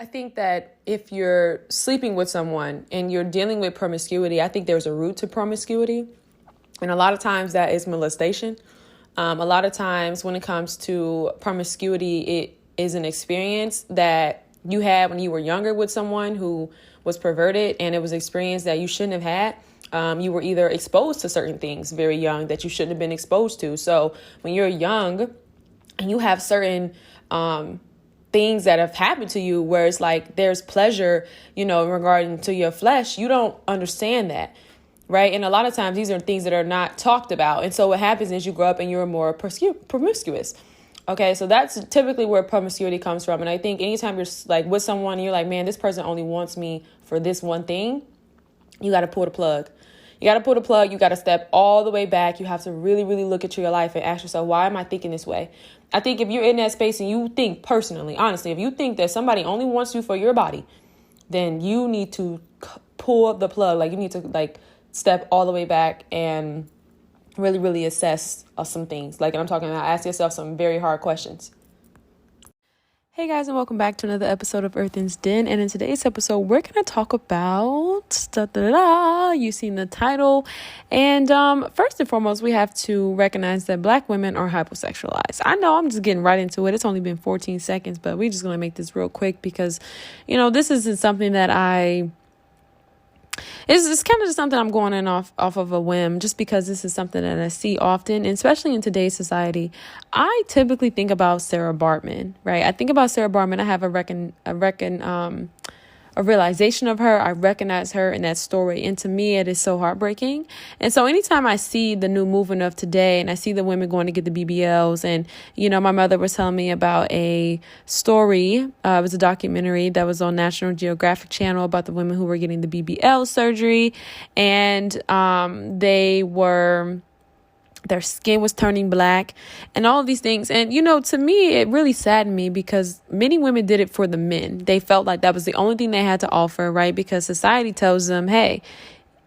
I think that if you're sleeping with someone and you're dealing with promiscuity, I think there's a root to promiscuity. And a lot of times that is molestation. A lot of times when it comes to promiscuity, it is an experience that you had when you were younger with someone who was perverted, and it was an experience that you shouldn't have had. You were either exposed to certain things very young that you shouldn't have been exposed to. So when you're young and you have certain things that have happened to you where it's like there's pleasure, regarding to your flesh, you don't understand that. Right. And a lot of times these are things that are not talked about. And so what happens is you grow up and you're more promiscuous. OK, so that's typically where promiscuity comes from. And I think anytime you're like with someone, you're like, man, this person only wants me for this one thing. You got to pull the plug. You got to pull the plug. You got to step all the way back. You have to really, really look at your life and ask yourself, why am I thinking this way? I think if you're in that space and you think personally, honestly, if you think that somebody only wants you for your body, then you need to pull the plug. Like you need to step all the way back and really, really assess some things. Like I'm talking about, ask yourself some very hard questions. Hey guys, and welcome back to another episode of Earthen's Den. And in today's episode, we're going to talk about you've seen the title. And first and foremost, we have to recognize that Black women are hypersexualized. I know I'm just getting right into it. It's only been 14 seconds, but we're just going to make this real quick because, this isn't something that it's kind of just something I'm going in off of a whim, just because this is something that I see often, and especially in today's society. I typically think about Sarah Baartman, right? I think about Sarah Baartman. I have a realization of her. I recognize her in that story. And to me, it is so heartbreaking. And so anytime I see the new movement of today and I see the women going to get the BBLs, and, my mother was telling me about a story. It was a documentary that was on National Geographic Channel about the women who were getting the BBL surgery. And their skin was turning black and all of these things. And, to me, it really saddened me because many women did it for the men. They felt like that was the only thing they had to offer, right? Because society tells them, hey,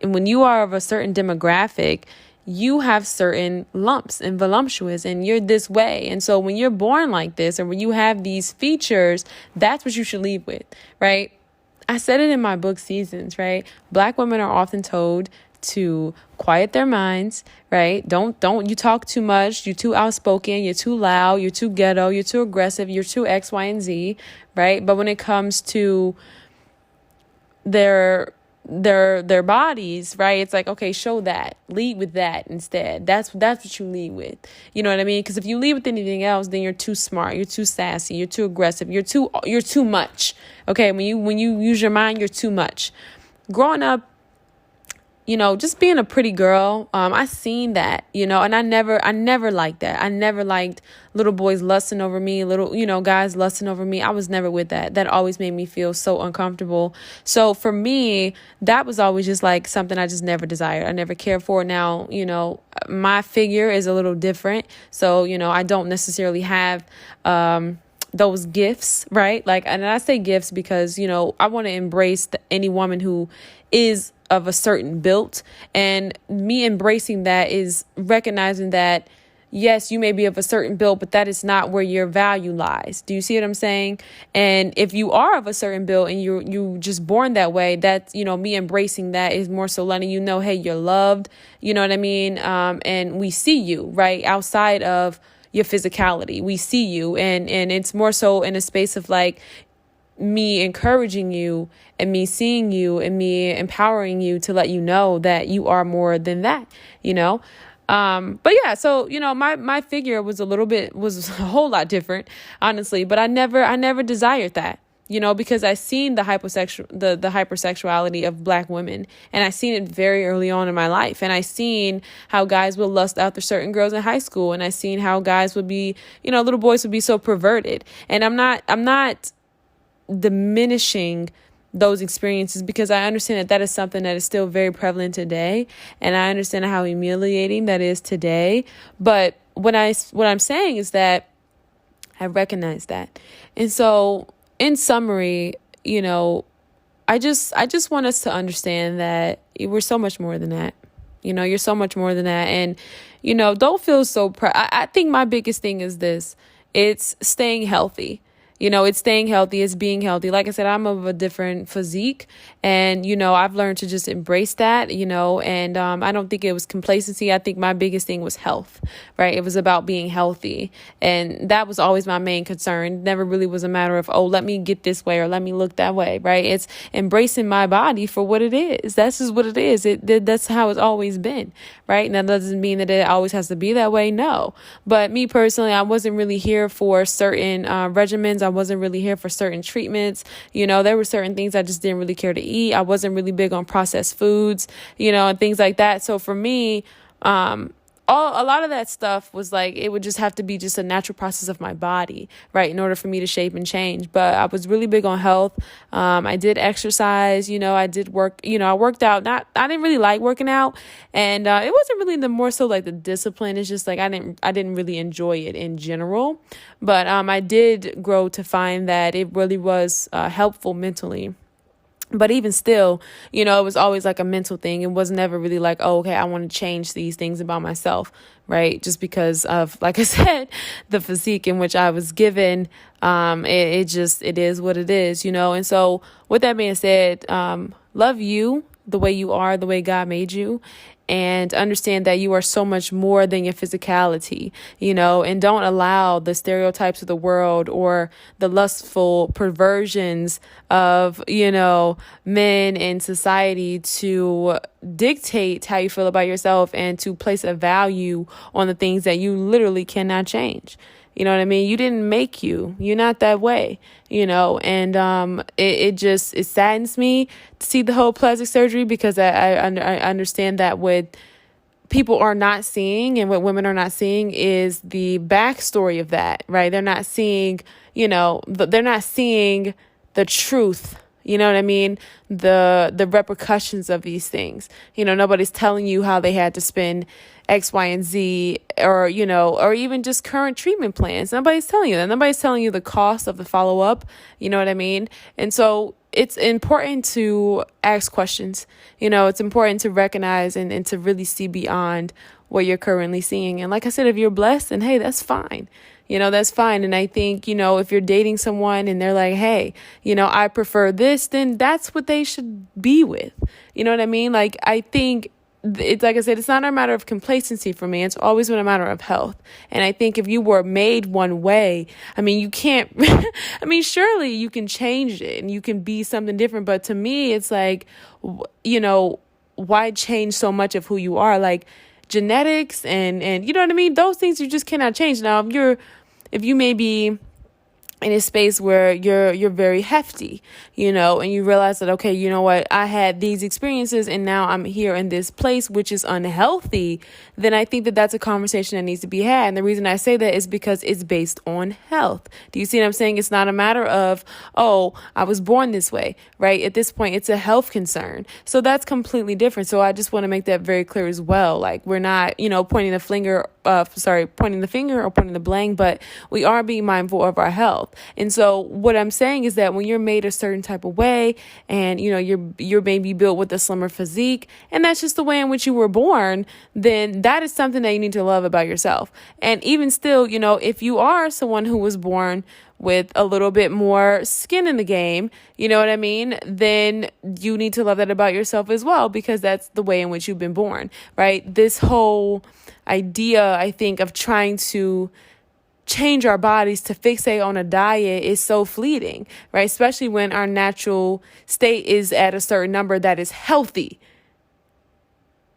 when you are of a certain demographic, you have certain lumps and voluptuous and you're this way. And so when you're born like this, or when you have these features, that's what you should lead with, right? I said it in my book Seasons, right? Black women are often told to quiet their minds, right? Don't you talk too much. You're too outspoken. You're too loud. You're too ghetto. You're too aggressive. You're too X, Y, and Z, right? But when it comes to their bodies, right? It's like, okay, show that. Lead with that instead. That's what you lead with. You know what I mean? Because if you lead with anything else, then you're too smart. You're too sassy. You're too aggressive. You're too much. Okay, when you use your mind, you're too much. Growing up, just being a pretty girl, I seen that, and I never liked that. I never liked little boys lusting over me, guys lusting over me. I was never with that. That always made me feel so uncomfortable. So for me, that was always just like something I just never desired. I never cared for. Now, my figure is a little different. So, I don't necessarily have, those gifts, right? And I say gifts because, I want to embrace any woman who is of a certain build, and me embracing that is recognizing that, yes, you may be of a certain build, but that is not where your value lies. Do you see what I'm saying? And if you are of a certain build and you just born that way, that's, me embracing that is more so letting you know, hey, you're loved, you know what I mean? And we see you, right? Outside of your physicality, we see you. And it's more so in a space of like, me encouraging you and me seeing you and me empowering you to let you know that you are more than that, But yeah, so, my figure was a whole lot different, honestly, but I never desired that, because I seen the hypersexuality of Black women, and I seen it very early on in my life. And I seen how guys would lust after certain girls in high school. And I seen how guys would be, little boys would be so perverted. And I'm not diminishing those experiences, because I understand that is something that is still very prevalent today, and I understand how humiliating that is today. But what I'm saying is that I recognize that. And so in summary, I just want us to understand that we're so much more than that. You're so much more than that. And don't feel so I think my biggest thing is this: it's staying healthy. It's staying healthy, it's being healthy. Like I said, I'm of a different physique, and, I've learned to just embrace that, and I don't think it was complacency. I think my biggest thing was health, right? It was about being healthy. And that was always my main concern. It never really was a matter of, oh, let me get this way or let me look that way, right? It's embracing my body for what it is. That's just what it is. That's how it's always been, right? And that doesn't mean that it always has to be that way. No. But me personally, I wasn't really here for certain regimens. I wasn't really here for certain treatments. There were certain things I just didn't really care to eat. I wasn't really big on processed foods, and things like that. So for me, a lot of that stuff was like, it would just have to be just a natural process of my body, right, in order for me to shape and change. But I was really big on health. I did exercise, I did work, I worked out. I didn't really like working out, and it wasn't really the more so like the discipline. It's just like I didn't really enjoy it in general. But I did grow to find that it really was helpful mentally. But even still, it was always like a mental thing. It was never really like, oh, okay, I want to change these things about myself, right? Just because of, like I said, the physique in which I was given. It is what it is, And so with that being said, love you the way you are, the way God made you. And understand that you are so much more than your physicality, and don't allow the stereotypes of the world or the lustful perversions of, men in society to dictate how you feel about yourself and to place a value on the things that you literally cannot change. You know what I mean? You didn't make you. You're not that way, and it saddens me to see the whole plastic surgery, because I understand that what people are not seeing and what women are not seeing is the backstory of that, right? They're not seeing, they're not seeing the truth. You know what I mean? The repercussions of these things. Nobody's telling you how they had to spend X, Y, and Z, or, or even just current treatment plans. Nobody's telling you that. Nobody's telling you the cost of the follow-up. You know what I mean? And so it's important to ask questions. It's important to recognize and to really see beyond what you're currently seeing. And like I said, if you're blessed, then hey, that's fine. That's fine. And I think, if you're dating someone and they're like, hey, I prefer this, then that's what they should be with. You know what I mean? Like, I think it's like I said, it's not a matter of complacency for me. It's always been a matter of health. And I think if you were made one way, you can't, surely you can change it and you can be something different. But to me, it's like, why change so much of who you are? Like genetics and you know what I mean? Those things you just cannot change. Now, if you may be in a space where you're very hefty, and you realize that, okay, you know what, I had these experiences and now I'm here in this place, which is unhealthy, then I think that that's a conversation that needs to be had. And the reason I say that is because it's based on health. Do you see what I'm saying? It's not a matter of, oh, I was born this way, right? At this point, it's a health concern. So that's completely different. So I just want to make that very clear as well. Like, we're not, pointing the finger or pointing the blame, but we are being mindful of our health. And so what I'm saying is that when you're made a certain type of way and, you're maybe built with a slimmer physique, and that's just the way in which you were born, then that is something that you need to love about yourself. And even still, if you are someone who was born with a little bit more skin in the game, you know what I mean? Then you need to love that about yourself as well, because that's the way in which you've been born, right? This whole idea, I think, of trying to change our bodies to fixate on a diet is so fleeting, right? Especially when our natural state is at a certain number that is healthy.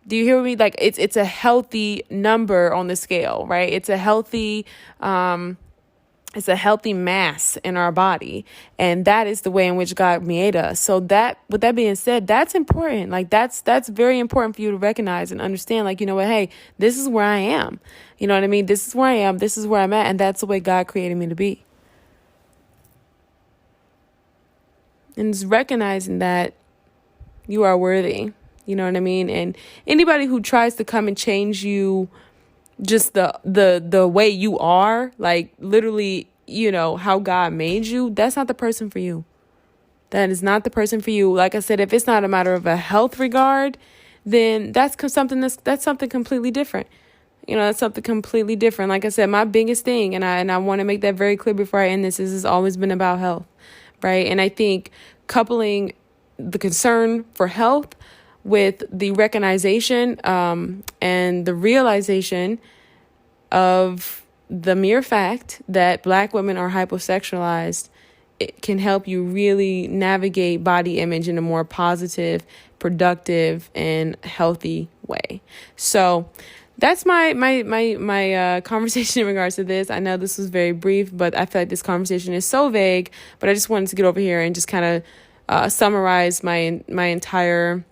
Do you hear me? Like, it's a healthy number on the scale, right? It's a healthy mass in our body. And that is the way in which God made us. So that, with that being said, that's important. Like, that's very important for you to recognize and understand, like, hey, this is where I am. You know what I mean? This is where I am. This is where I'm at. And that's the way God created me to be. And just recognizing that you are worthy. You know what I mean? And anybody who tries to come and change you, just the way you are, like literally, how God made you, that's not the person for you. That is not the person for you. Like I said, if it's not a matter of a health regard, then that's something completely different. That's something completely different. Like I said, my biggest thing, and I want to make that very clear before I end this, is it's always been about health, right? And I think coupling the concern for health with the recognition and the realization of the mere fact that Black women are hypersexualized, it can help you really navigate body image in a more positive, productive, and healthy way. So that's my conversation in regards to this. I know this was very brief, but I feel like this conversation is so vague. But I just wanted to get over here and just kind of summarize my entire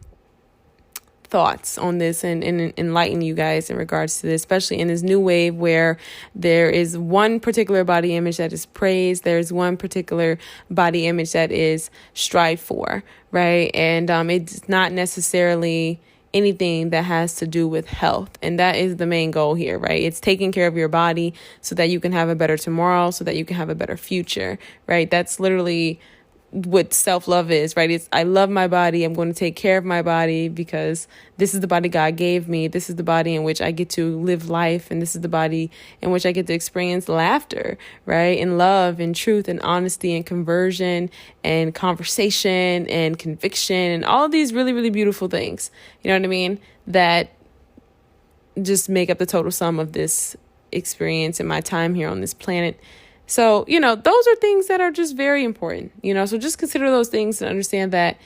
thoughts on this and enlighten you guys in regards to this, especially in this new wave where there is one particular body image that is praised. There's one particular body image that is strived for, right? And it's not necessarily anything that has to do with health. And that is the main goal here, right? It's taking care of your body so that you can have a better tomorrow, so that you can have a better future, right? That's literally what self-love is, right? It's I love my body. I'm going to take care of my body because this is the body God gave me. This is the body in which I get to live life. And this is the body in which I get to experience laughter, right? And love and truth and honesty and conversion and conversation and conviction and all these really, really beautiful things. You know what I mean? That just make up the total sum of this experience and my time here on this planet. So, those are things that are just very important, so just consider those things and understand that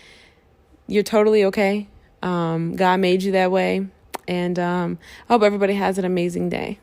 you're totally okay. God made you that way. And I hope everybody has an amazing day.